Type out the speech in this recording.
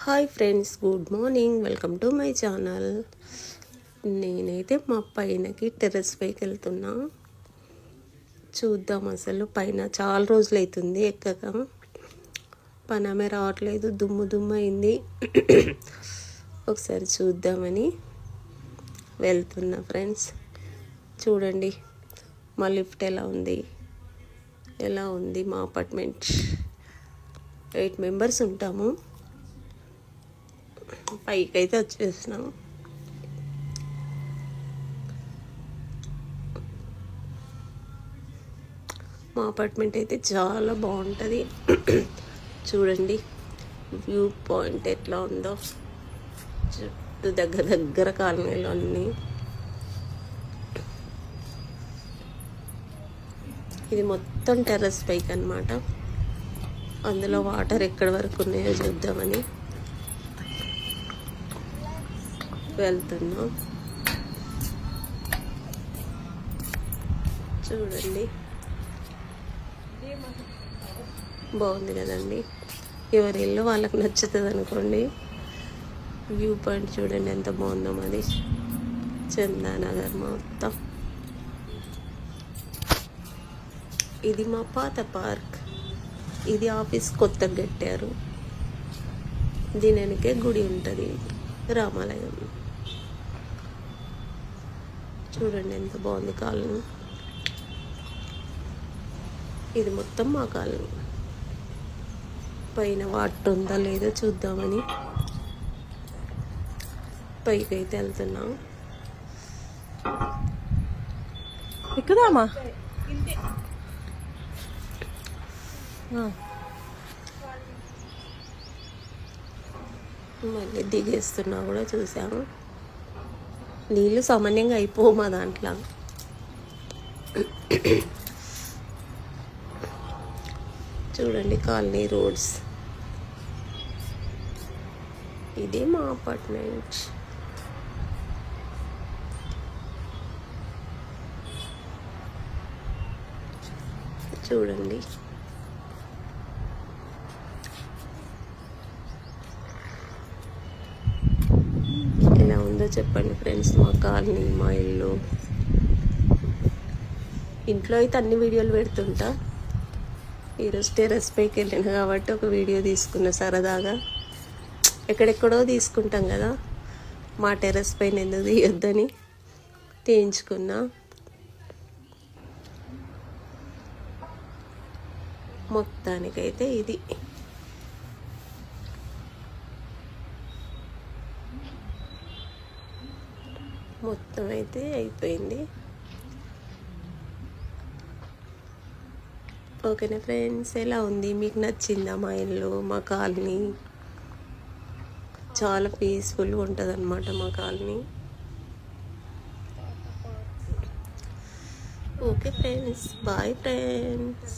Hi friends, good morning. Welcome to my channel. నేనైతే మా పైనకి టెర్రస్ పైకి వెళ్తున్నా. చూద్దాం, అసలు పైన చాలా రోజులు అవుతుంది ఎక్కక. పనమే రావట్లేదు, దుమ్ము దుమ్ము అయింది. ఒకసారి చూద్దామని వెళ్తున్నా ఫ్రెండ్స్. చూడండి మా లిఫ్ట్ ఎలా ఉంది మా అపార్ట్మెంట్. 8 మెంబర్స్ ఉంటాము. పైకి అయితే వచ్చేసినాం. మా అపార్ట్మెంట్ అయితే చాలా బాగుంటుంది. చూడండి వ్యూ పాయింట్ ఎట్లా ఉందో. చుట్టూ దగ్గర కాలనీలు అన్నీ. ఇది మొత్తం టెర్రస్ పైకి అన్నమాట. అందులో వాటర్ ఎక్కడి వరకు ఉన్నాయో చూద్దామని వెళ్తున్నాం. చూడండి బాగుంది కదండి. ఎవరి ఇల్లు వాళ్ళకి నచ్చుతుంది అనుకోండి. వ్యూ పాయింట్ చూడండి ఎంత బాగుందో. మాది చందానగర్ మొత్తం. ఇది మా పాత పార్క్. ఇది ఆఫీస్ కొత్తగా కట్టారు. దీని వెనకే గుడి ఉంటుంది, రామాలయం. చూడండి ఎంత బాగుంది కాలనీ. ఇది మొత్తం మా కాలనీ. పైన వాటర్ ఉందా లేదో చూద్దామని పైకి అయితే వెళ్తున్నాం. ఎక్కుదామా? మళ్ళీ దిగేస్తున్నా కూడా చూసాము. నీళ్ళు సామాన్యంగా అయిపోవు మా దాంట్లో. చూడండి కాలనీ రోడ్స్. ఇదే మా అపార్ట్మెంట్. చూడండి ఎలా ఉందో చెప్పండి ఫ్రెండ్స్ మా కాలనీ, మా ఇల్లు. ఇంట్లో అయితే అన్ని వీడియోలు పెడుతుంటా. ఈరోజు టెర్రస్ పైకి వెళ్ళాను కాబట్టి ఒక వీడియో తీసుకున్నా సరదాగా. ఎక్కడెక్కడో తీసుకుంటాం కదా, మా టెర్రస్ పైన ఎందుకు తీయొద్దని తీయించుకున్నా. మొత్తానికైతే ఇది మొత్తం అయితే అయిపోయింది. ఓకేనా ఫ్రెండ్స్, ఎలా ఉంది? మీకు నచ్చిందా మా ఇల్లు, మా కాలనీ? చాలా పీస్ఫుల్గా ఉంటుంది అన్నమాట మా colony. Okay friends, bye friends.